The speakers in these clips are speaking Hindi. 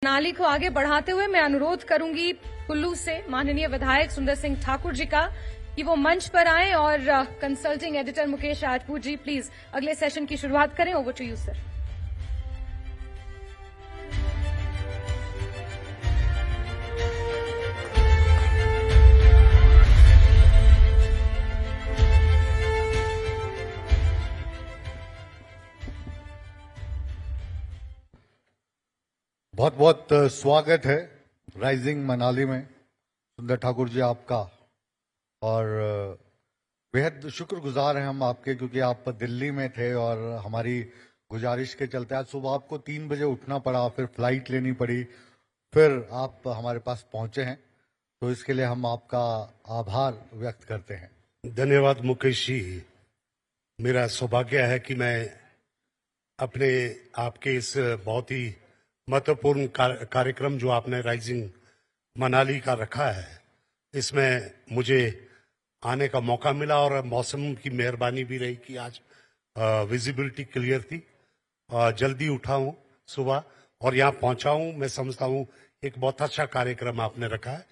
नाली को आगे बढ़ाते हुए मैं अनुरोध करूंगी कुल्लू से माननीय विधायक सुंदर सिंह ठाकुर जी का कि वो मंच पर आएं और consulting editor Mukesh Rajput ji please अगले सेशन की शुरुआत करें। Over to you sir. बहुत बहुत स्वागत है राइजिंग मनाली में सुंदर ठाकुर जी आपका। और बेहद शुक्रगुजार हैं हम आपके, क्योंकि आप दिल्ली में थे और हमारी गुजारिश के चलते आज सुबह आपको 3 बजे उठना पड़ा, फिर फ्लाइट लेनी पड़ी, फिर आप हमारे पास पहुंचे हैं, तो इसके लिए हम आपका आभार व्यक्त करते हैं। धन्यवाद मुकेश जी। मेरा सौभाग्य है कि मैं अपने आपके इस बहुत ही महत्वपूर्ण कार्यक्रम जो आपने राइजिंग मनाली का रखा है, इसमें मुझे आने का मौका मिला और मौसम की मेहरबानी भी रही कि आज विजिबिलिटी क्लियर थी। जल्दी उठा हूँ सुबह और यहाँ पहुंचा हूँ। मैं समझता हूँ एक बहुत अच्छा कार्यक्रम आपने रखा है,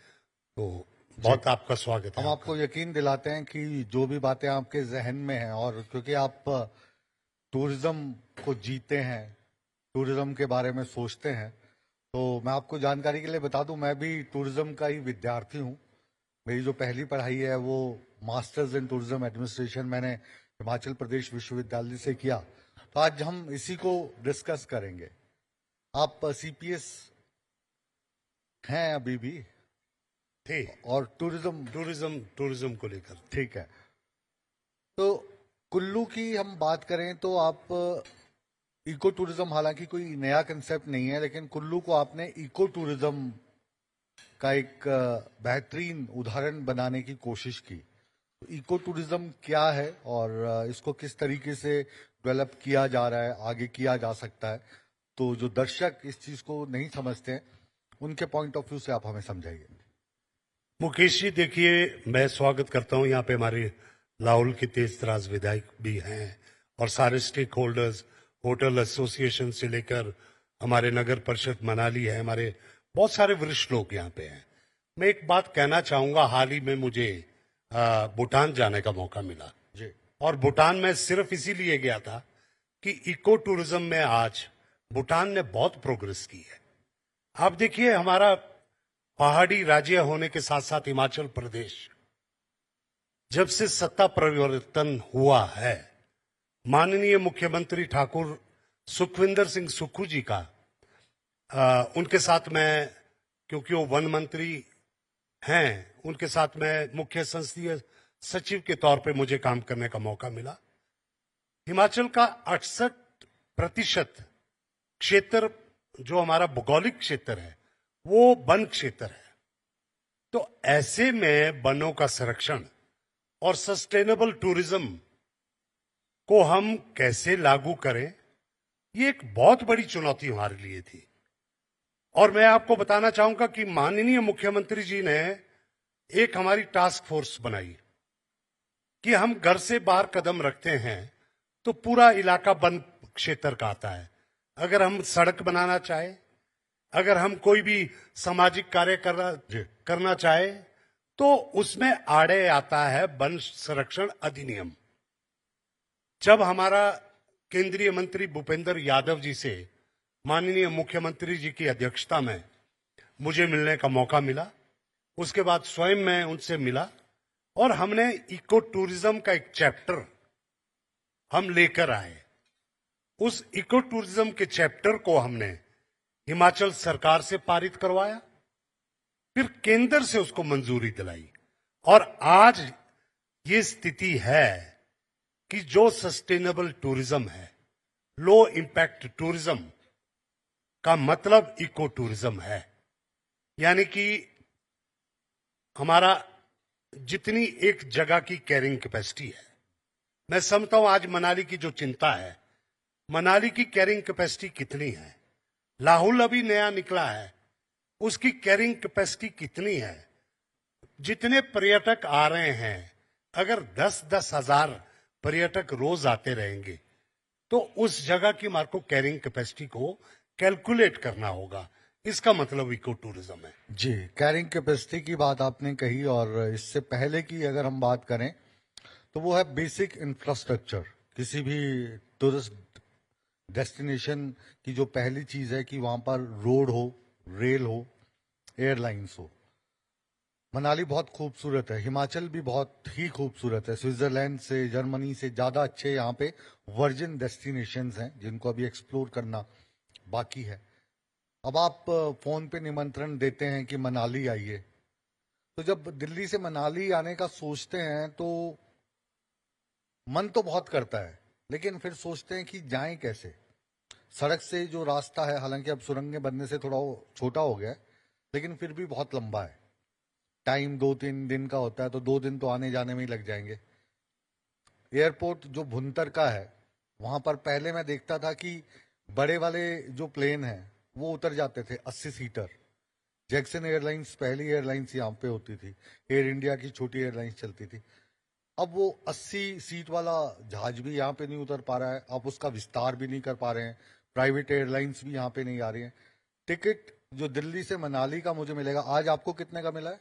तो बहुत आपका स्वागत है। हम आपको यकीन दिलाते हैं कि जो भी बातें आपके जहन में हैं, और क्योंकि आप टूरिज्म को जीते हैं, टूरिज्म के बारे में सोचते हैं, तो मैं आपको जानकारी के लिए बता दूं, मैं भी टूरिज्म का ही विद्यार्थी हूं। मेरी जो पहली पढ़ाई है वो मास्टर्स इन टूरिज्म एडमिनिस्ट्रेशन मैंने हिमाचल प्रदेश विश्वविद्यालय से किया। तो आज हम इसी को डिस्कस करेंगे। आप सीपीएस हैं अभी भी थे और टूरिज्म को लेकर ठीक है। तो कुल्लू की हम बात करें तो आप इको टूरिज्म, हालांकि कोई नया कंसेप्ट नहीं है, लेकिन कुल्लू को आपने इको टूरिज्म का एक बेहतरीन उदाहरण बनाने की कोशिश की। तो इको टूरिज्म क्या है और इसको किस तरीके से डेवलप किया जा रहा है, आगे किया जा सकता है, तो जो दर्शक इस चीज को नहीं समझते हैं उनके पॉइंट ऑफ व्यू से आप हमें समझाइए। मुकेश जी, देखिए, मैं स्वागत करता हूं। यहाँ पे हमारे लाहौल के तेज तराज विधायक भी हैं और सारे स्टेक होल्डर्स, होटल एसोसिएशन से लेकर हमारे नगर परिषद मनाली है, हमारे बहुत सारे वरिष्ठ लोग यहाँ पे हैं। मैं एक बात कहना चाहूंगा, हाल ही में मुझे भूटान जाने का मौका मिला जी। और भूटान में सिर्फ इसीलिए गया था कि इको टूरिज्म में आज भूटान ने बहुत प्रोग्रेस की है। आप देखिए, हमारा पहाड़ी राज्य होने के साथ साथ हिमाचल प्रदेश, जब से सत्ता परिवर्तन हुआ है, माननीय मुख्यमंत्री ठाकुर सुखविंदर सिंह सुक्खू जी का उनके साथ मैं, क्योंकि वो वन मंत्री हैं, उनके साथ मैं मुख्य संसदीय सचिव के तौर पे मुझे काम करने का मौका मिला। हिमाचल का 68% क्षेत्र जो हमारा भौगोलिक क्षेत्र है वो वन क्षेत्र है। तो ऐसे में वनों का संरक्षण और सस्टेनेबल टूरिज्म को हम कैसे लागू करें, ये एक बहुत बड़ी चुनौती हमारे लिए थी। और मैं आपको बताना चाहूंगा कि माननीय मुख्यमंत्री जी ने एक हमारी टास्क फोर्स बनाई कि हम घर से बाहर कदम रखते हैं तो पूरा इलाका वन क्षेत्र का आता है। अगर हम सड़क बनाना चाहे, अगर हम कोई भी सामाजिक कार्य करना चाहे, तो उसमें आड़े आता है वन संरक्षण अधिनियम। जब हमारा केंद्रीय मंत्री भूपेंद्र यादव जी से माननीय मुख्यमंत्री जी की अध्यक्षता में मुझे मिलने का मौका मिला, उसके बाद स्वयं मैं उनसे मिला और हमने इको टूरिज्म का एक चैप्टर हम लेकर आए। उस इको टूरिज्म के चैप्टर को हमने हिमाचल सरकार से पारित करवाया, फिर केंद्र से उसको मंजूरी दिलाई, और आज ये स्थिति है कि जो सस्टेनेबल टूरिज्म है, लो इंपैक्ट टूरिज्म का मतलब इको टूरिज्म है। यानी कि हमारा जितनी एक जगह की कैरिंग कैपेसिटी है, मैं समझता हूं आज मनाली की जो चिंता है, मनाली की कैरिंग कैपेसिटी कितनी है, लाहौल अभी नया निकला है, उसकी कैरिंग कैपेसिटी कितनी है, जितने पर्यटक आ रहे हैं, अगर 10-10 हजार पर्यटक रोज आते रहेंगे तो उस जगह की हमारे को कैरिंग कैपेसिटी को कैलकुलेट करना होगा इसका मतलब इको टूरिज्म है। जी, कैरिंग कैपेसिटी की बात आपने कही, और इससे पहले की अगर हम बात करें तो वो है बेसिक इंफ्रास्ट्रक्चर। किसी भी टूरिस्ट डेस्टिनेशन की जो पहली चीज है कि वहां पर रोड हो, रेल हो, एयरलाइंस हो। मनाली बहुत खूबसूरत है, हिमाचल भी बहुत ही खूबसूरत है। स्विट्जरलैंड से, जर्मनी से ज्यादा अच्छे यहाँ पे वर्जिन डेस्टिनेशंस हैं जिनको अभी एक्सप्लोर करना बाकी है। अब आप फोन पे निमंत्रण देते हैं कि मनाली आइए, तो जब दिल्ली से मनाली आने का सोचते हैं तो मन तो बहुत करता है, लेकिन फिर सोचते हैं कि जाएं कैसे। सड़क से जो रास्ता है, हालांकि अब सुरंगें बनने से थोड़ा छोटा हो गया है, लेकिन फिर भी बहुत लंबा है। टाइम 2-3 दिन का होता है, तो 2 दिन तो आने जाने में ही लग जाएंगे। एयरपोर्ट जो भुंतर का है, वहां पर पहले मैं देखता था कि बड़े वाले जो प्लेन हैं वो उतर जाते थे 80 सीटर। जैक्सन एयरलाइंस पहली एयरलाइंस यहाँ पे होती थी, एयर इंडिया की छोटी एयरलाइंस चलती थी। अब वो 80 सीट वाला जहाज भी यहाँ पे नहीं उतर पा रहा है, आप उसका विस्तार भी नहीं कर पा रहे हैं। प्राइवेट एयरलाइंस भी यहाँ पे नहीं आ रही हैं। टिकट जो दिल्ली से मनाली का मुझे मिलेगा, आज आपको कितने का मिला है?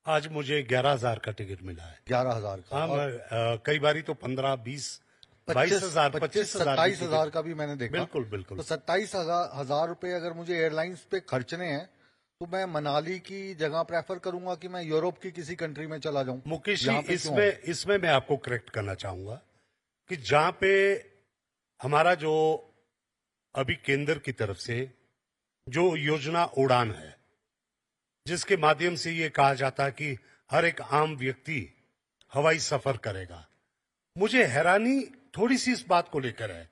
आज मुझे 11,000 का टिकट मिला है। 11,000 का। हाँ, मैं कई बारी तो 15, 20, 22,000, 25,000 27,000 का भी मैंने देखा। बिल्कुल बिल्कुल। तो 27,000 रुपए अगर मुझे एयरलाइंस पे खर्चने हैं तो मैं मनाली की जगह प्रेफर करूंगा कि मैं यूरोप की किसी कंट्री में चला जाऊं। मुकेश जी, यहाँ पे क्यों? इसमें मैं आपको करेक्ट करना चाहूंगा कि जहां पे हमारा जो अभी केंद्र की तरफ से जो योजना उड़ान है, जिसके माध्यम से ये कहा जाता है कि हर एक आम व्यक्ति हवाई सफर करेगा, मुझे हैरानी थोड़ी सी इस बात को लेकर है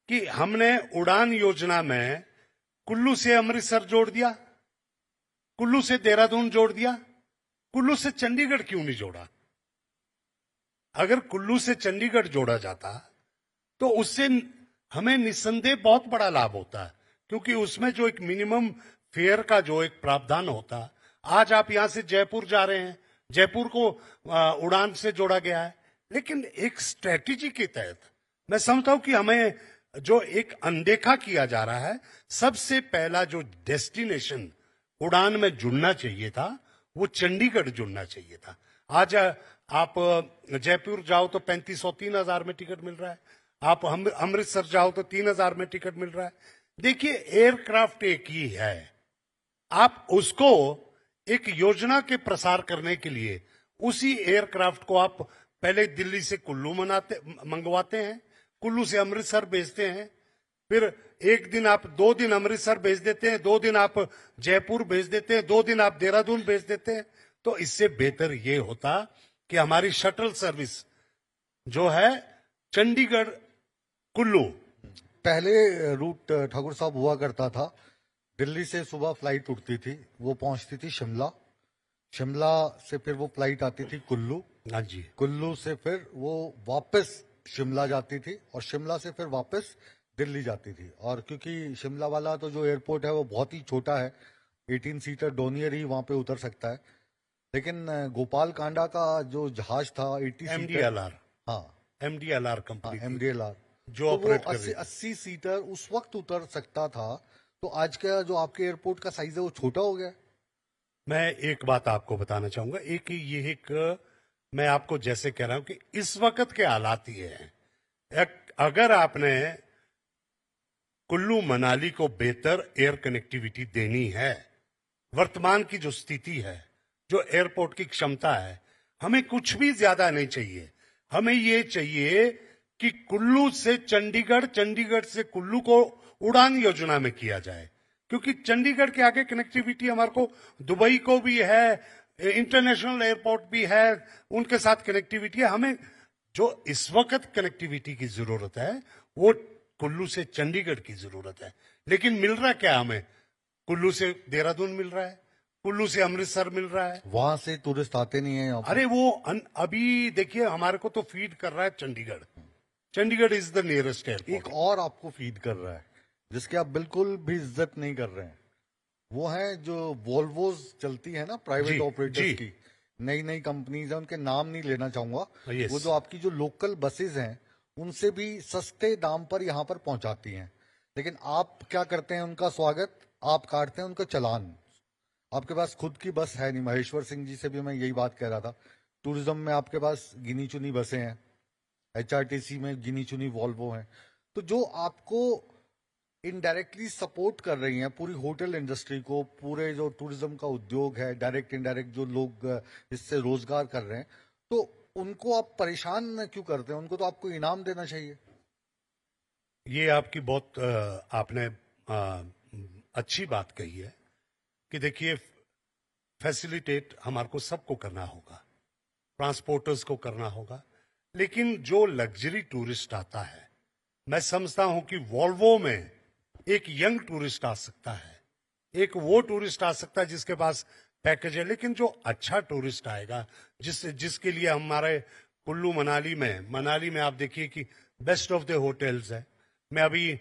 कि हमने उड़ान योजना में कुल्लू से अमृतसर जोड़ दिया, कुल्लू से देहरादून जोड़ दिया, कुल्लू से चंडीगढ़ क्यों नहीं जोड़ा? अगर कुल्लू से चंडीगढ़ जोड़ा जाता तो उससे हमें निस्संदेह बहुत बड़ा लाभ होता है, क्योंकि उसमें जो एक मिनिमम फेयर का जो एक प्रावधान होता। आज आप यहां से जयपुर जा रहे हैं, जयपुर को उड़ान से जोड़ा गया है, लेकिन एक स्ट्रेटेजी के तहत मैं समझता हूं कि हमें जो एक अनदेखा किया जा रहा है। सबसे पहला जो डेस्टिनेशन उड़ान में जुड़ना चाहिए था वो चंडीगढ़ जुड़ना चाहिए था। आज आप जयपुर जाओ तो 3,500-3,000 में टिकट मिल रहा है, आप अमृतसर जाओ तो 3,000 में टिकट मिल रहा है। देखिए, एयरक्राफ्ट एक ही है, आप उसको एक योजना के प्रसार करने के लिए उसी एयरक्राफ्ट को आप पहले दिल्ली से कुल्लू मंगवाते हैं, कुल्लू से अमृतसर भेजते हैं, फिर एक दिन आप 2 दिन अमृतसर भेज देते हैं, 2 दिन आप जयपुर भेज देते हैं, 2 दिन आप देहरादून भेज देते हैं। तो इससे बेहतर ये होता कि हमारी शटल सर्विस जो है चंडीगढ़ कुल्लू, पहले रूट ठाकुर साहब हुआ करता था। दिल्ली से सुबह फ्लाइट उठती थी, वो पहुंचती थी शिमला, शिमला से फिर वो फ्लाइट आती थी कुल्लू, हाँ जी, कुल्लू से फिर वो वापस शिमला जाती थी, और शिमला से फिर वापस दिल्ली जाती थी। और क्योंकि शिमला वाला तो जो एयरपोर्ट है वो बहुत ही छोटा है, 18 सीटर डोनियर ही वहां पे उतर सकता है। लेकिन गोपाल कांडा का जो जहाज था 80 सीटर, MDLR, हाँ MDLR कंपनी MDLR, जो तो वो ऑपरेट कर रही 80 सीटर उस वक्त उतर सकता था। तो आज का जो आपके एयरपोर्ट का साइज है वो छोटा हो गया। मैं एक बात आपको बताना चाहूंगा, मैं आपको जैसे कह रहा हूं कि इस वक्त के हालात ये हैं, अगर आपने कुल्लू मनाली को बेहतर एयर कनेक्टिविटी देनी है, वर्तमान की जो स्थिति है, जो एयरपोर्ट की क्षमता है, हमें कुछ भी ज्यादा नहीं चाहिए। हमें ये चाहिए कि कुल्लू से चंडीगढ़, चंडीगढ़ से कुल्लू को उड़ान योजना में किया जाए, क्योंकि चंडीगढ़ के आगे कनेक्टिविटी हमारे को दुबई को भी है, इंटरनेशनल एयरपोर्ट भी है, उनके साथ कनेक्टिविटी है। हमें जो इस वक्त कनेक्टिविटी की जरूरत है वो कुल्लू से चंडीगढ़ की जरूरत है। लेकिन मिल रहा क्या हमें? कुल्लू से देहरादून मिल रहा है, कुल्लू से अमृतसर मिल रहा है, वहां से टूरिस्ट आते नहीं है यहाँ पे। अरे वो अभी देखिए हमारे को तो फीड कर रहा है Chandigarh. Chandigarh is the nearest airport. एक और आपको फीड कर रहा है जिसकी आप बिल्कुल भी इज्जत नहीं कर रहे हैं, वो है जो वोल्वोज चलती है ना प्राइवेट जी, ऑपरेटर्स जी। की, नई नई कंपनीज है, उनके नाम नहीं लेना चाहूंगा। Yes. वो जो आपकी जो लोकल बसेज हैं उनसे भी सस्ते दाम पर यहाँ पर पहुंचाती हैं। लेकिन आप क्या करते हैं उनका स्वागत? आप काटते हैं उनका चालान। आपके पास खुद की बस है नहीं। महेश्वर सिंह जी से भी मैं यही बात कह रहा था। टूरिज्म में आपके पास गिनी चुनी बसें हैं, एचआरटीसी में गिनी चुनी वॉल्वो हैं। तो जो आपको इनडायरेक्टली सपोर्ट कर रही हैं पूरी होटल इंडस्ट्री को, पूरे जो टूरिज्म का उद्योग है, डायरेक्ट इनडायरेक्ट जो लोग इससे रोजगार कर रहे हैं, तो उनको आप परेशान क्यों करते हैं? उनको तो आपको इनाम देना चाहिए। ये आपकी बहुत आपने अच्छी बात कही है कि देखिए, फैसिलिटेट हमारे को सबको करना होगा, ट्रांसपोर्टर्स को करना होगा, लेकिन जो लग्जरी टूरिस्ट आता है, मैं समझता हूं कि वॉल्वो में एक यंग टूरिस्ट आ सकता है, एक वो टूरिस्ट आ सकता है जिसके पास पैकेज है, लेकिन जो अच्छा टूरिस्ट आएगा, जिसके लिए हमारे कुल्लू मनाली में आप देखिए कि बेस्ट ऑफ द होटल्स है। मैं अभी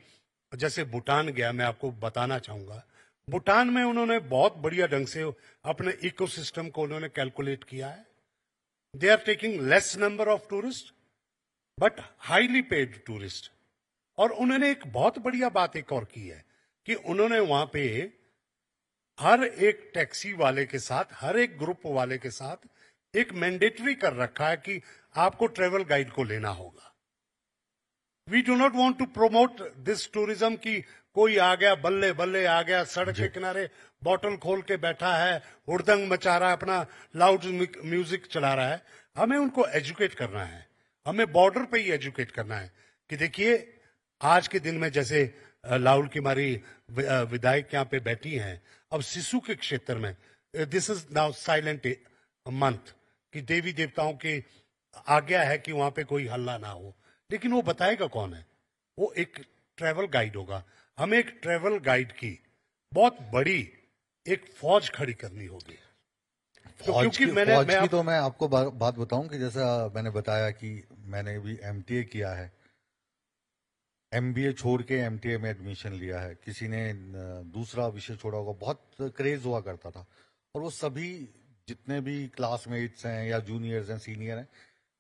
जैसे भूटान गया, मैं आपको बताना चाहूंगा, भूटान में उन्होंने बहुत बढ़िया ढंग से अपने इकोसिस्टम को उन्होंने कैलकुलेट किया है। They are taking less number of tourist but highly paid tourist. और उन्होंने एक बहुत बढ़िया बात एक और की है कि उन्होंने वहां पे हर एक टैक्सी वाले के साथ, हर एक ग्रुप वाले के साथ एक मैंडेटरी कर रखा है कि आपको ट्रेवल गाइड को लेना होगा। We do not want to promote this tourism की कोई आ गया बल्ले बल्ले आ गया, सड़क के किनारे बॉटल खोल के बैठा है, हुड़दंग मचा रहा है, अपना लाउड म्यूजिक चला रहा है। हमें उनको एजुकेट करना है, हमें बॉर्डर पे ही एजुकेट करना है कि देखिए, आज के दिन में जैसे लाहौल की हमारी विधायक यहाँ पे बैठी हैं, अब सिसु के क्षेत्र में this is now silent month कि देवी देवताओं की आज्ञा है कि वहां पे कोई हल्ला ना हो, लेकिन वो बताएगा कौन है? वो एक ट्रेवल गाइड होगा। हमें एक ट्रेवल गाइड की बहुत बड़ी एक फौज खड़ी करनी होगी। फौज की तो मैं आपको बात बताऊं कि जैसा मैंने बताया कि मैंने भी एमटीए किया है, एमबीए छोड़ के एमटीए में एडमिशन लिया है। किसी ने दूसरा विषय छोड़ा होगा, बहुत क्रेज हुआ करता था। और वो सभी जितने भी क्लासमेट्स हैं या जूनियर्स हैं, सीनियर हैं,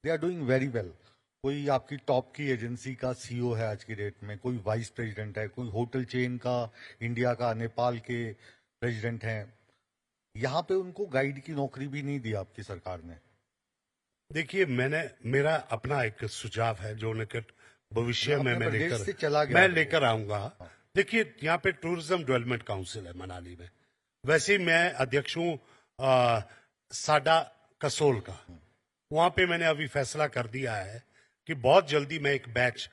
they are doing very well. कोई आपकी टॉप की एजेंसी का सीईओ है आज की डेट में, कोई वाइस प्रेसिडेंट है, कोई होटल चेन का इंडिया का, नेपाल के प्रेसिडेंट हैं। यहाँ पे उनको गाइड की नौकरी भी नहीं दी आपकी सरकार ने। देखिए, मेरा अपना एक सुझाव है जो निकट भविष्य में मैं लेकर आऊंगा। देखिए, यहाँ पे टूरिज्म डेवलपमेंट काउंसिल है मनाली में, वैसे ही मैं अध्यक्ष हूँ साडा कसोल का। वहां पे मैंने अभी फैसला कर दिया है कि बहुत जल्दी मैं एक बैच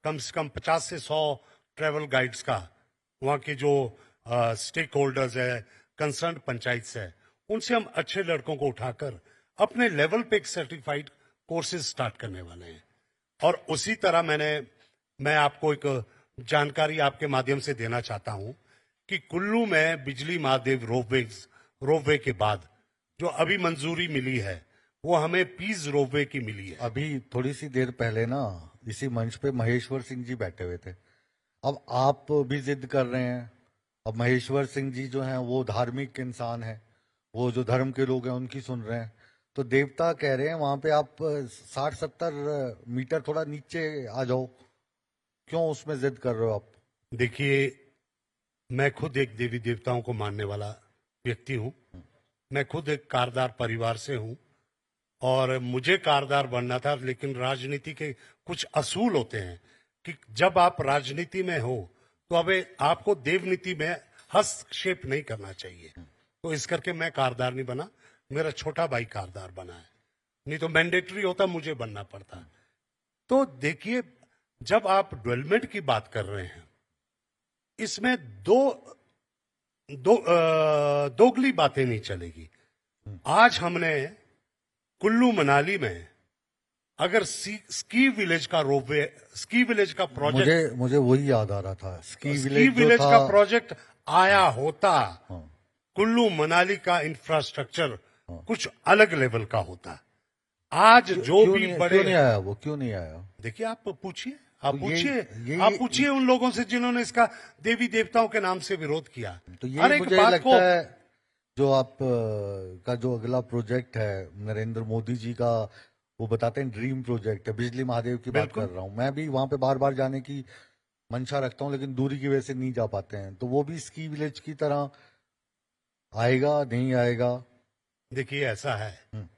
कम से कम 50 से 100 ट्रेवल गाइड्स का, वहां के जो स्टेक होल्डर्स है, कंसर्न पंचायत है, उनसे हम अच्छे लड़कों को उठाकर अपने लेवल पे एक सर्टिफाइड कोर्सेज स्टार्ट करने वाले हैं। और उसी तरह मैं आपको एक जानकारी आपके माध्यम से देना चाहता हूं कि कुल्लू में बिजली महादेव रोपवे के बाद जो अभी मंजूरी मिली है, वो हमें पीस रोपवे की मिली है। अभी थोड़ी सी देर पहले ना इसी मंच पे महेश्वर सिंह जी बैठे हुए थे। अब आप भी जिद कर रहे हैं। अब महेश्वर सिंह जी जो हैं वो धार्मिक इंसान हैं, वो जो धर्म के लोग हैं उनकी सुन रहे हैं। तो देवता कह रहे हैं वहां पे आप 60-70 मीटर थोड़ा नीचे आ जाओ। क्यों उसमें जिद कर रहे हो आप? देखिए, मैं खुद एक देवी देवताओं को मानने वाला व्यक्ति हूं। मैं खुद एक कारदार परिवार से हूं और मुझे कारदार बनना था, लेकिन राजनीति के कुछ असूल होते हैं कि जब आप राजनीति में हो तो अब आपको देवनीति में हस्तक्षेप नहीं करना चाहिए। तो इस करके मैं कारदार नहीं बना, मेरा छोटा भाई कारदार बना है, नहीं तो मैंडेटरी होता मुझे बनना पड़ता। तो देखिए, जब आप डेवलपमेंट की बात कर रहे हैं, इसमें दोगली बातें नहीं चलेगी। आज हमने कुल्लू मनाली में अगर स्की विलेज का प्रोजेक्ट, मुझे वही याद आ रहा था, स्की विलेज का प्रोजेक्ट आया होता, कुल्लू मनाली का इंफ्रास्ट्रक्चर कुछ अलग लेवल का होता। आज जो भी बड़े क्यों नहीं आया, वो क्यों नहीं आया? देखिए, आप पूछिए उन लोगों से जिन्होंने इसका देवी देवताओं के नाम से विरोध किया। तो ये मुझे लगता है जो आप का जो अगला प्रोजेक्ट है नरेंद्र मोदी जी का, वो बताते हैं ड्रीम प्रोजेक्ट है, बिजली महादेव की बात कर रहा हूं। मैं भी वहां पे बार बार जाने की मंशा रखता हूँ, लेकिन दूरी की वजह से नहीं जा पाते हैं, तो वो भी स्की विलेज की तरह आएगा नहीं आएगा? देखिए ऐसा है,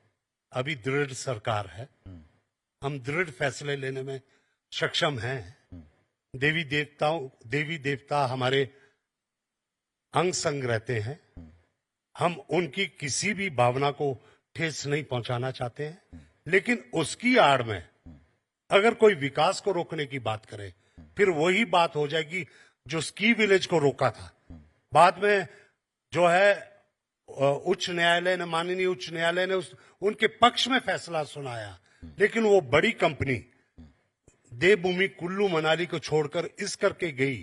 अभी दृढ़ सरकार है, हम दृढ़ फैसले लेने में सक्षम हैं। देवी देवता हमारे अंग संग रहते हैं, हम उनकी किसी भी भावना को ठेस नहीं पहुंचाना चाहते हैं, लेकिन उसकी आड़ में अगर कोई विकास को रोकने की बात करे, फिर वही बात हो जाएगी जो स्की विलेज को रोका था। बाद में जो है माननीय उच्च न्यायालय ने उनके पक्ष में फैसला सुनाया, लेकिन वो बड़ी कंपनी देवभूमि कुल्लू मनाली को छोड़कर इस करके गई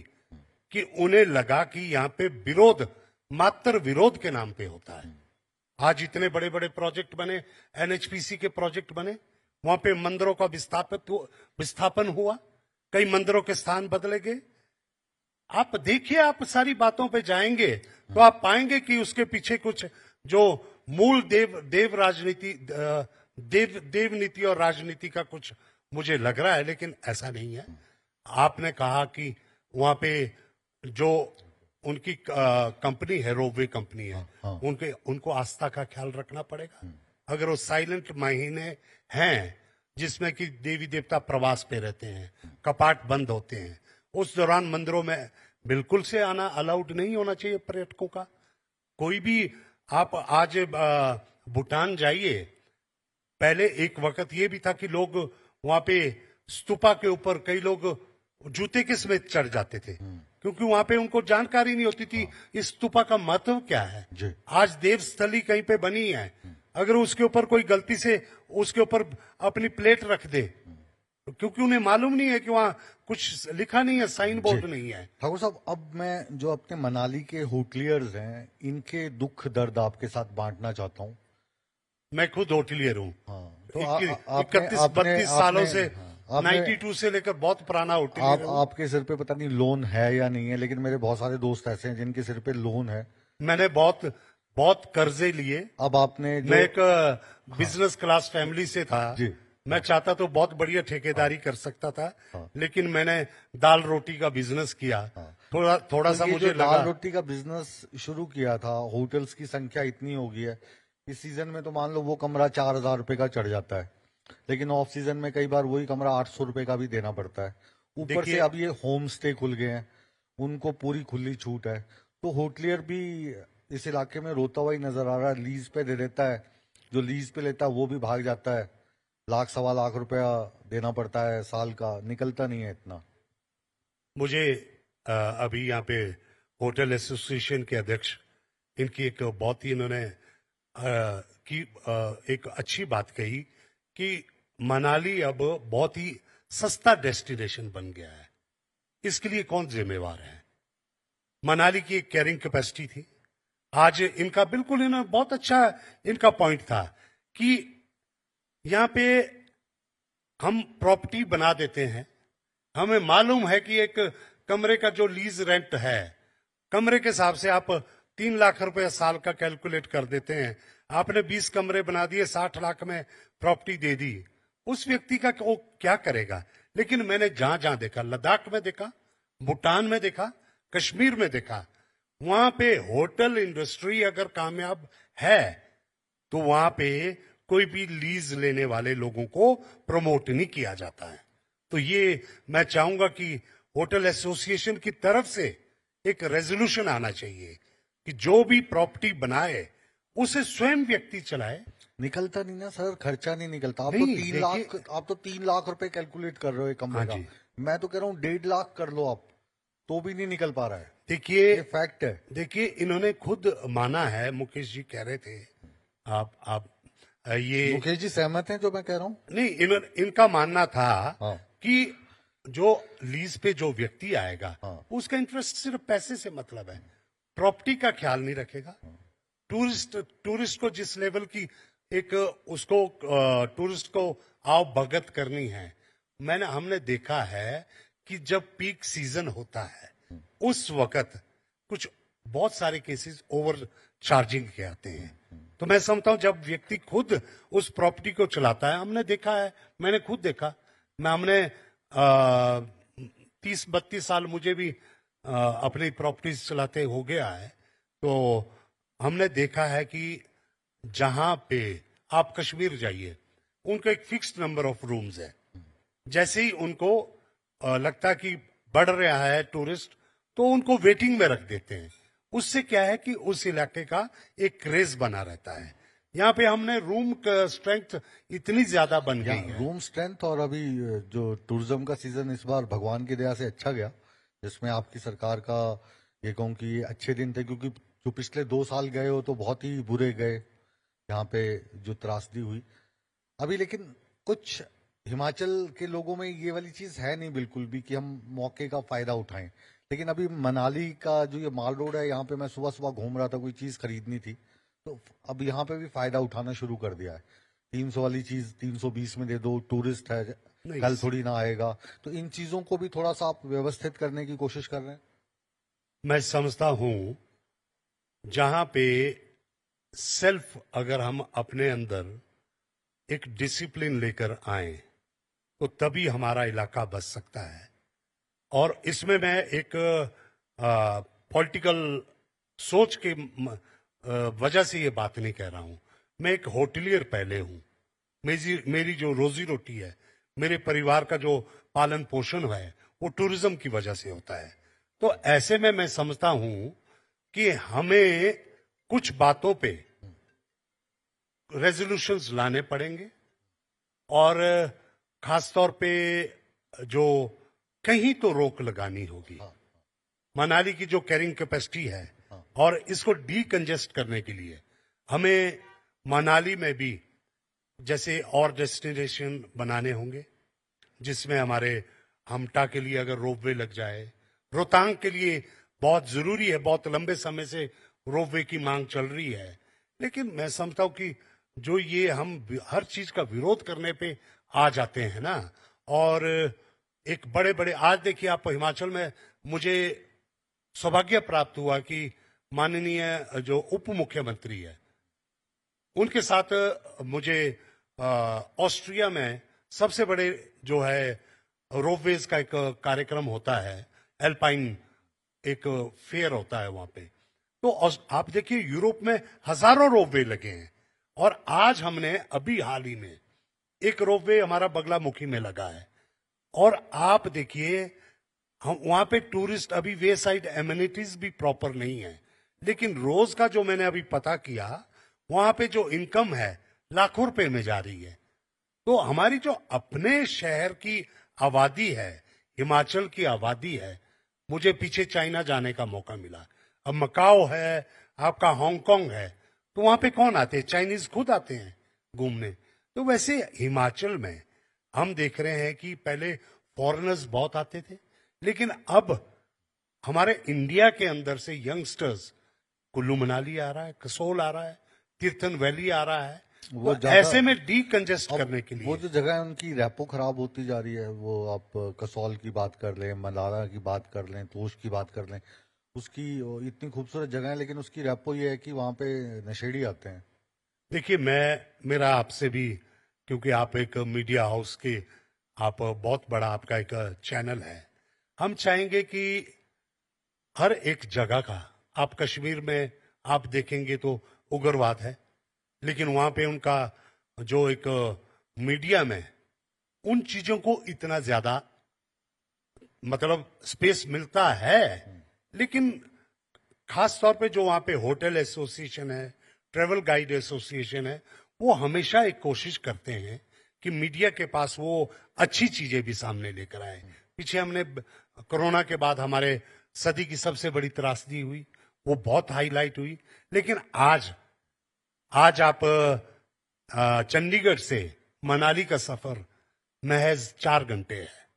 कि उन्हें लगा कि यहाँ पे विरोध मात्र विरोध के नाम पे होता है। आज इतने बड़े बड़े प्रोजेक्ट बने, एनएचपीसी के प्रोजेक्ट बने, वहां पे मंदिरों का विस्थापन हुआ, कई मंदिरों के स्थान बदले गए। आप देखिए, आप सारी बातों पे जाएंगे तो आप पाएंगे कि उसके पीछे कुछ जो मूल देव राजनीति देव नीति और राजनीति का कुछ मुझे लग रहा है, लेकिन ऐसा नहीं है। आपने कहा कि वहां पे जो उनकी कंपनी है, रोपवे कंपनी है, हाँ। उनको आस्था का ख्याल रखना पड़ेगा। अगर वो साइलेंट महीने हैं जिसमें कि देवी देवता प्रवास पे रहते हैं, कपाट बंद होते हैं, उस दौरान मंदिरों में बिल्कुल से आना अलाउड नहीं होना चाहिए पर्यटकों का। कोई भी आप आज भूटान जाइए, पहले एक वक्त ये भी था कि लोग वहां पे स्तूपा के ऊपर कई लोग जूते के समेत चढ़ जाते थे, क्योंकि वहां पे उनको जानकारी नहीं होती थी इस स्तूपा का महत्व क्या है। आज देवस्थली कहीं पे बनी है, अगर उसके ऊपर कोई गलती से उसके ऊपर अपनी प्लेट रख दे, क्योंकि उन्हें मालूम नहीं है कि वहां कुछ लिखा नहीं है, साइन बोर्ड नहीं है। ठाकुर साहब, अब मैं जो अपने मनाली के होटलियर्स हैं, इनके दुख दर्द आपके साथ बांटना चाहता हूँ। मैं खुद होटलियर हूँ। हाँ, तो 31-32 सालों से 92 से लेकर बहुत पुराना होटलियर हूँ। आपके सिर पे पता नहीं लोन है या नहीं है, लेकिन मेरे बहुत सारे दोस्त ऐसे हैं जिनके सिर पे लोन है। मैंने बहुत बहुत कर्जे लिए। अब आपने मैं एक बिजनेस क्लास फैमिली से था जी। मैं चाहता तो बहुत बढ़िया ठेकेदारी कर सकता था, लेकिन मैंने दाल रोटी का बिजनेस किया। थोड़ा सा ये मुझे जो लगा, दाल रोटी का बिजनेस शुरू किया था, होटल्स की संख्या इतनी हो गई है, इस सीजन में तो मान लो वो कमरा 4,000 रुपए का चढ़ जाता है, लेकिन ऑफ सीजन में कई बार वही कमरा 800 रुपए का भी देना पड़ता है। ऊपर से अब ये होम स्टे खुल गए हैं, उनको पूरी खुली छूट है, तो होटलियर भी इस इलाके में रोता हुआ ही नजर आ रहा है। लीज पे दे देता है, जो लीज पे लेता है वो भी भाग जाता है, 1,00,000-1,25 लाख रुपया देना पड़ता है साल का, निकलता नहीं है इतना। मुझे अभी यहाँ पे होटल एसोसिएशन के अध्यक्ष, इनकी एक बहुत ही इन्होंने एक अच्छी बात कही कि मनाली अब बहुत ही सस्ता डेस्टिनेशन बन गया है। इसके लिए कौन जिम्मेवार है? मनाली की एक कैरिंग कैपेसिटी थी, आज इनका बिल्कुल इन्होंने बहुत अच्छा इनका पॉइंट था कि यहां पे हम प्रॉपर्टी बना देते हैं, हमें मालूम है कि एक कमरे का जो लीज रेंट है, कमरे के हिसाब से आप 3 लाख रुपए साल का कैलकुलेट कर देते हैं। आपने 20 कमरे बना दिए, 60 लाख में प्रॉपर्टी दे दी, उस व्यक्ति का वो क्या करेगा? लेकिन मैंने जहां जहां देखा, लद्दाख में देखा, भूटान में देखा, कश्मीर में देखा, वहां पे होटल इंडस्ट्री अगर कामयाब है तो वहां पे कोई भी लीज लेने वाले लोगों को प्रमोट नहीं किया जाता है। तो ये मैं चाहूंगा कि होटल एसोसिएशन की तरफ से एक रेजोल्यूशन आना चाहिए कि जो भी प्रॉपर्टी बनाए उसे स्वयं व्यक्ति चलाए। निकलता नहीं ना सर, खर्चा नहीं निकलता। आप नहीं, तो 3 लाख रुपए कैलकुलेट कर रहे हो एक कमरे का, मैं तो कह रहा हूँ 1.5 लाख कर लो आप, तो भी नहीं निकल पा रहा है। देखिए, ये फैक्ट है। देखिए, इन्होंने खुद माना है, मुकेश जी कह रहे थे, आप ये मुकेश जी सहमत हैं जो मैं कह रहा हूँ? नहीं, इनका मानना था हाँ। कि जो लीज पे जो व्यक्ति आएगा, हाँ। उसका इंटरेस्ट सिर्फ पैसे से मतलब है, प्रॉपर्टी का ख्याल नहीं रखेगा। टूरिस्ट को जिस लेवल की एक उसको टूरिस्ट को आओ भगत करनी है, हमने देखा है कि जब पीक सीजन होता है उस वक्त कुछ बहुत सारे केसेस ओवर चार्जिंग के आते हैं। तो मैं समझता हूं जब व्यक्ति खुद उस प्रॉपर्टी को चलाता है, हमने देखा है, मैंने खुद देखा, हमने 30-32 साल मुझे भी अपनी प्रॉपर्टीज चलाते हो गया है, तो हमने देखा है कि जहां पे आप कश्मीर जाइए, उनका एक फिक्स्ड नंबर ऑफ रूम्स है। जैसे ही उनको लगता कि बढ़ रहा है टूरिस्ट, तो उनको वेटिंग में रख देते हैं। उससे क्या है कि उस इलाके का एक क्रेज बना रहता है। यहाँ पे हमने रूम का स्ट्रेंथ इतनी ज्यादा बन गई है। रूम स्ट्रेंथ, और अभी जो टूरिज्म का सीजन इस बार भगवान की दया से अच्छा गया, जिसमें आपकी सरकार का ये कहूँ कि ये अच्छे दिन थे, क्योंकि जो पिछले 2 साल गए हो तो बहुत ही बुरे गए, यहाँ पे जो त्रासदी हुई अभी। लेकिन कुछ हिमाचल के लोगों में ये वाली चीज है नहीं बिल्कुल भी कि हम मौके का फायदा उठाएं। लेकिन अभी मनाली का जो ये माल रोड है, यहाँ पे मैं सुबह सुबह घूम रहा था, कोई चीज खरीदनी थी, तो अब यहाँ पे भी फायदा उठाना शुरू कर दिया है। 300 वाली चीज 320 में दे दो, टूरिस्ट है नहीं, कल थोड़ी ना आएगा, तो इन चीजों को भी थोड़ा सा आप व्यवस्थित करने की कोशिश कर रहे हैं। मैं समझता हूं जहां पे सेल्फ अगर हम अपने अंदर एक डिसिप्लिन लेकर आए, तो तभी हमारा इलाका बच सकता है। और इसमें मैं एक पॉलिटिकल सोच के वजह से ये बात नहीं कह रहा हूं। मैं एक होटलियर पहले हूं। मेरी जो रोजी रोटी है, मेरे परिवार का जो पालन पोषण है, वो टूरिज्म की वजह से होता है। तो ऐसे में मैं समझता हूं कि हमें कुछ बातों पे रेजोल्यूशंस लाने पड़ेंगे, और खासतौर पे जो कहीं तो रोक लगानी होगी। मनाली की जो कैरिंग कैपेसिटी है, और इसको डीकंजेस्ट करने के लिए हमें मनाली में भी जैसे और डेस्टिनेशन बनाने होंगे, जिसमें हमारे हमटा के लिए अगर रोपवे लग जाए, रोहतांग के लिए बहुत जरूरी है, बहुत लंबे समय से रोपवे की मांग चल रही है। लेकिन मैं समझता हूं कि जो ये हम हर चीज का विरोध करने पे आ जाते हैं ना, और एक बड़े बड़े, आज देखिए आप हिमाचल में, मुझे सौभाग्य प्राप्त हुआ कि माननीय जो उप मुख्यमंत्री है, उनके साथ मुझे ऑस्ट्रिया में सबसे बड़े जो है रोपवेज का एक कार्यक्रम होता है, एल्पाइन एक फेयर होता है वहां पे। तो आप देखिए यूरोप में हजारों रोपवे लगे हैं, और आज हमने अभी हाल ही में एक रोपवे हमारा बगलामुखी में लगा है। और आप देखिए हम वहां पे टूरिस्ट, अभी वे साइड एमिनिटीज भी प्रॉपर नहीं है, लेकिन रोज का जो मैंने अभी पता किया, वहां पे जो इनकम है लाखों रुपए में जा रही है। तो हमारी जो अपने शहर की आबादी है, हिमाचल की आबादी है, मुझे पीछे चाइना जाने का मौका मिला, अब मकाओ है, आपका हांगकांग है, तो वहां पे कौन आते हैं? चाइनीज खुद आते हैं घूमने। तो वैसे हिमाचल में हम देख रहे हैं कि पहले फॉरेनर्स बहुत आते थे, लेकिन अब हमारे इंडिया के अंदर से यंगस्टर्स, कुल्लू मनाली आ रहा है, कसोल आ रहा है, तीर्थन वैली आ रहा है, वो तो ऐसे में डीकंजेस्ट करने के लिए वो जो जगह है उनकी रेपो खराब होती जा रही है। वो आप कसौल की बात कर लें, मलारा की बात कर लें, तोश की बात कर लें, उसकी इतनी खूबसूरत जगह है, लेकिन उसकी रेपो ये है कि वहां पे नशेड़ी आते हैं। देखिए, मेरा आपसे भी, क्योंकि आप एक मीडिया हाउस के, आप बहुत बड़ा आपका एक चैनल है, हम चाहेंगे कि हर एक जगह का, आप कश्मीर में आप देखेंगे तो उग्रवाद है, लेकिन वहां पे उनका जो एक मीडिया में उन चीजों को इतना ज्यादा मतलब स्पेस मिलता है, लेकिन खास तौर पे जो वहां पे होटल एसोसिएशन है, ट्रेवल गाइड एसोसिएशन है, वो हमेशा एक कोशिश करते हैं कि मीडिया के पास वो अच्छी चीजें भी सामने लेकर आए। पीछे हमने कोरोना के बाद हमारे सदी की सबसे बड़ी त्रासदी हुई, वो बहुत हाईलाइट हुई, लेकिन आज आप चंडीगढ़ से मनाली का सफर महज 4 घंटे है,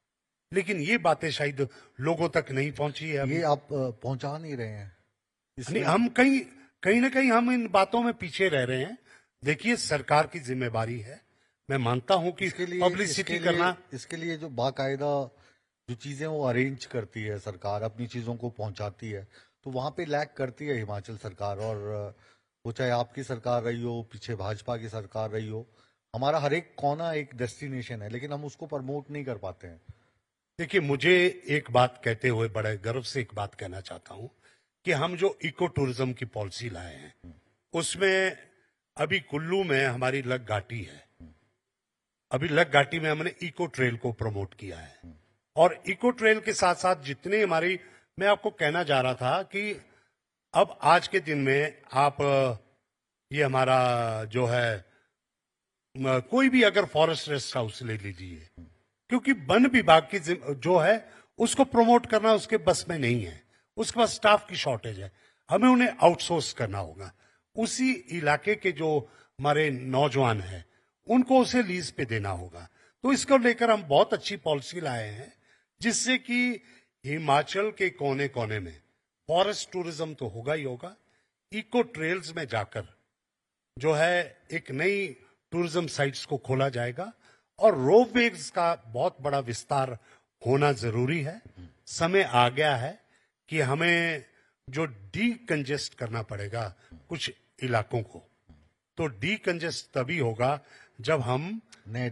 लेकिन ये बातें शायद लोगों तक नहीं पहुंची है अभी। ये आप पहुंचा नहीं रहे हैं, नहीं, हम कहीं ना कहीं हम इन बातों में पीछे रह रहे हैं। देखिए, सरकार की जिम्मेवारी है, मैं मानता हूं कि पब्लिसिटी करना, इसके लिए जो बाकायदा जो चीजें वो अरेंज करती है सरकार, अपनी चीजों को पहुंचाती है, तो वहां पे लैक करती है हिमाचल सरकार। और वो चाहे आपकी सरकार रही हो, पीछे भाजपा की सरकार रही हो, हमारा हर एक कोना एक डेस्टिनेशन है, लेकिन हम उसको प्रमोट नहीं कर पाते हैं। देखिए, मुझे एक बात कहते हुए बड़े गर्व से एक बात कहना चाहता हूं कि हम जो इको टूरिज्म की पॉलिसी लाए हैं उसमें अभी कुल्लू में हमारी लग घाटी है। अभी लग घाटी में हमने इको ट्रेल को प्रमोट किया है और इको ट्रेल के साथ साथ जितनी हमारी, मैं आपको कहना जा रहा था कि अब आज के दिन में आप ये हमारा जो है कोई भी अगर फॉरेस्ट रेस्ट हाउस ले लीजिए, क्योंकि वन विभाग की जो है उसको प्रमोट करना उसके बस में नहीं है, उसके पास स्टाफ की शॉर्टेज है, हमें उन्हें आउटसोर्स करना होगा। उसी इलाके के जो हमारे नौजवान हैं उनको उसे लीज पे देना होगा। तो इसको लेकर हम बहुत अच्छी पॉलिसी लाए हैं जिससे कि हिमाचल के कोने कोने में फॉरेस्ट टूरिज्म तो होगा ही होगा, इको ट्रेल्स में जाकर जो है एक नई टूरिज्म साइट्स को खोला जाएगा और रोपवेज का बहुत बड़ा विस्तार होना जरूरी है। समय आ गया है कि हमें जो डीकंजेस्ट करना पड़ेगा कुछ इलाकों को, तो डीकंजेस्ट तभी होगा जब हम नए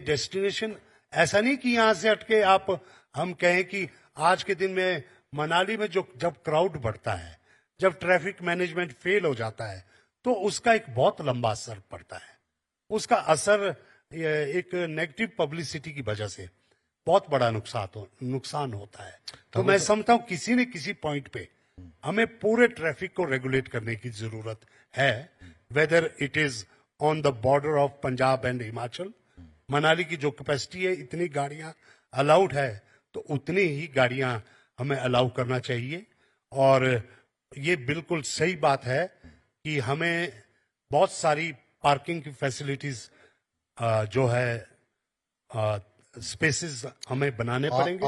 डेस्टिनेशन, ऐसा नहीं कि यहां से हटके आप हम कहें कि आज के दिन में मनाली में जब क्राउड बढ़ता है, जब ट्रैफिक मैनेजमेंट फेल हो जाता है तो उसका एक बहुत लंबा असर पड़ता है। उसका असर एक नेगेटिव पब्लिसिटी की वजह से बहुत बड़ा नुकसान होता है। तो मैं समझता हूं किसी न किसी पॉइंट पे हमें पूरे ट्रैफिक को रेगुलेट करने की जरूरत है, whether it is on the border of Punjab and Himachal. Manali की जो कैपेसिटी है इतनी गाड़ियां अलाउड है तो उतनी ही गाड़ियां हमें अलाउ करना चाहिए। और ये बिल्कुल सही बात है कि हमें बहुत सारी पार्किंग की फैसिलिटीज जो है स्पेसेस हमें बनाने पड़ेंगे।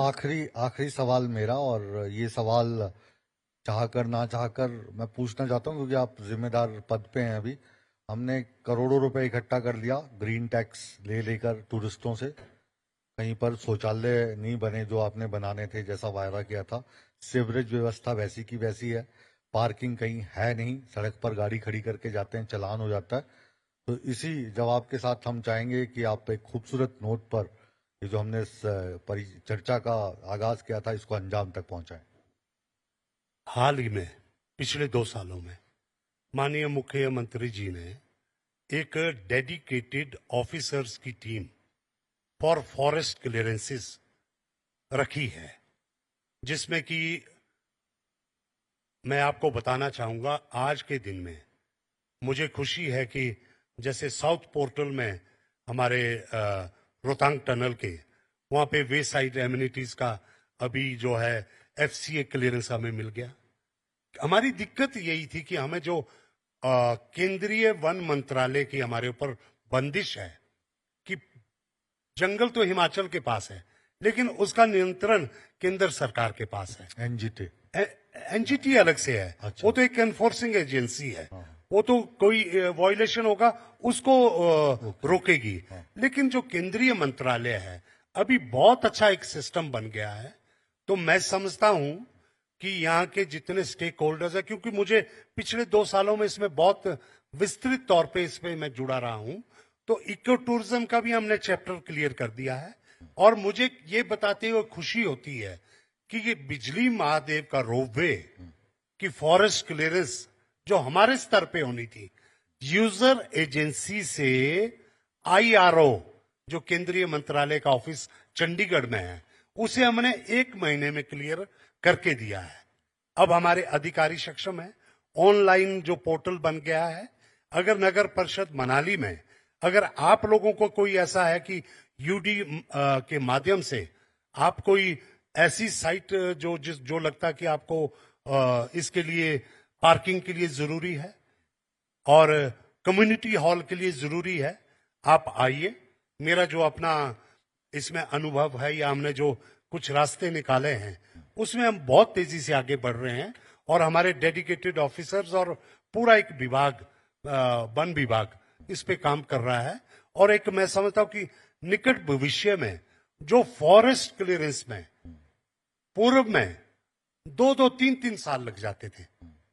आखिरी सवाल मेरा, और ये सवाल चाहकर ना चाहकर मैं पूछना चाहता हूं क्योंकि आप जिम्मेदार पद पे हैं अभी। हमने करोड़ों रुपए इकट्ठा कर लिया ग्रीन टैक्स ले लेकर टूरिस्टों से, कहीं पर शौचालय नहीं बने जो आपने बनाने थे जैसा वायदा किया था, सीवरेज व्यवस्था वैसी की वैसी है, पार्किंग कहीं है नहीं, सड़क पर गाड़ी खड़ी करके जाते हैं चालान हो जाता है। तो इसी जवाब के साथ हम चाहेंगे कि आप एक खूबसूरत नोट पर ये जो हमने इस चर्चा का आगाज किया था इसको अंजाम तक पहुंचाएं। हाल ही में पिछले 2 सालों में माननीय मुख्यमंत्री जी ने एक डेडिकेटेड ऑफिसर्स की टीम फॉर फॉरेस्ट क्लियरेंसेस रखी है, जिसमें कि मैं आपको बताना चाहूंगा आज के दिन में मुझे खुशी है कि जैसे साउथ पोर्टल में हमारे रोहतांग टनल के वहां पे वे साइड एमिनिटीज का अभी जो है FCA क्लियरेंस हमें मिल गया। हमारी दिक्कत यही थी कि हमें जो केंद्रीय वन मंत्रालय की हमारे ऊपर बंदिश है कि जंगल तो हिमाचल के पास है लेकिन उसका नियंत्रण केंद्र सरकार के पास है। एनजीटी अलग से है। अच्छा। वो तो एक एनफोर्सिंग एजेंसी है। वो तो कोई वायलेशन होगा उसको रोकेगी। लेकिन जो केंद्रीय मंत्रालय है अभी बहुत अच्छा एक सिस्टम बन गया है। तो मैं समझता हूं कि यहाँ के जितने स्टेक होल्डर्स है, क्योंकि मुझे पिछले 2 सालों में इसमें बहुत विस्तृत तौर पे इसमें मैं जुड़ा रहा हूं, तो इको टूरिज्म का भी हमने चैप्टर क्लियर कर दिया है। और मुझे ये बताते हुए खुशी होती है कि ये बिजली महादेव का रोपवे की फॉरेस्ट क्लियरेंस जो हमारे स्तर पे होनी थी, यूजर एजेंसी से IRO जो केंद्रीय मंत्रालय का ऑफिस चंडीगढ़ में है उसे हमने 1 महीने में क्लियर करके दिया है। अब हमारे अधिकारी सक्षम है, ऑनलाइन जो पोर्टल बन गया है। अगर नगर परिषद मनाली में अगर आप लोगों को कोई ऐसा है कि UD के माध्यम से आप कोई ऐसी साइट जो लगता है कि आपको इसके लिए पार्किंग के लिए जरूरी है और कम्युनिटी हॉल के लिए जरूरी है, आप आइए। मेरा जो अपना इसमें अनुभव है या हमने जो कुछ रास्ते निकाले हैं उसमें हम बहुत तेजी से आगे बढ़ रहे हैं और हमारे डेडिकेटेड ऑफिसर्स और पूरा एक विभाग वन विभाग इस पे काम कर रहा है। और एक मैं समझता हूं कि निकट भविष्य में जो फॉरेस्ट क्लियरेंस में पूर्व में 2-2, 3-3 साल लग जाते थे,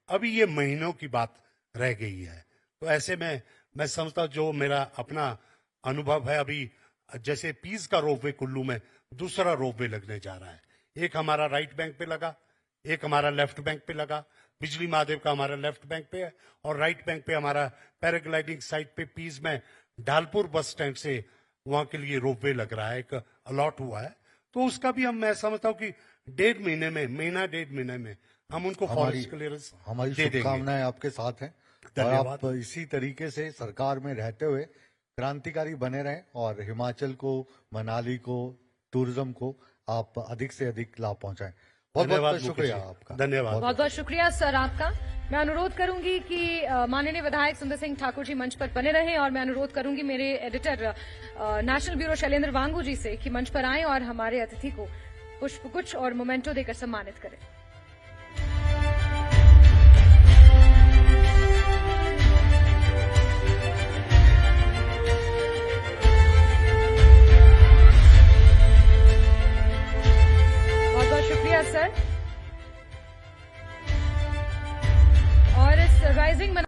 अभी ये महीनों की बात रह गई है। तो ऐसे में मैं समझता हूं जो मेरा अपना अनुभव है, अभी जैसे पीस का रोपवे कुल्लू में दूसरा रोपवे लगने जा रहा है। एक हमारा राइट बैंक पे लगा, एक हमारा लेफ्ट बैंक पे लगा। बिजली महादेव का हमारा लेफ्ट बैंक पे है और राइट बैंक पे हमारा पैराग्लाइडिंग साइट पे पीस में ढालपुर बस स्टैंड से वहां के लिए रोपवे लग रहा है, एक अलॉट हुआ है। तो उसका भी मैं समझता हूँ कि 1.5 महीने में, डेढ़ महीने में हम उनको फॉरेस्ट क्लियरेंस हमारी दे देंगे। शुभकामनाएं आपके साथ हैं और धन्यवाद। आप इसी तरीके से सरकार में रहते हुए क्रांतिकारी बने रहें और हिमाचल को, मनाली को, टूरिज्म को आप अधिक से अधिक लाभ पहुंचाएं। बहुत धन्यवाद बहुत शुक्रिया मुकेश जी। आपका। धन्यवाद। बहुत बहुत शुक्रिया सर आपका। मैं अनुरोध करूंगी कि माननीय विधायक सुंदर सिंह ठाकुर जी मंच पर बने रहें और मैं अनुरोध करूंगी मेरे एडिटर नेशनल ब्यूरो शैलेंद्र वांगू जी से कि मंच पर आएं और हमारे अतिथि को पुष्पगुच्छ और मोमेंटो देकर सम्मानित करें।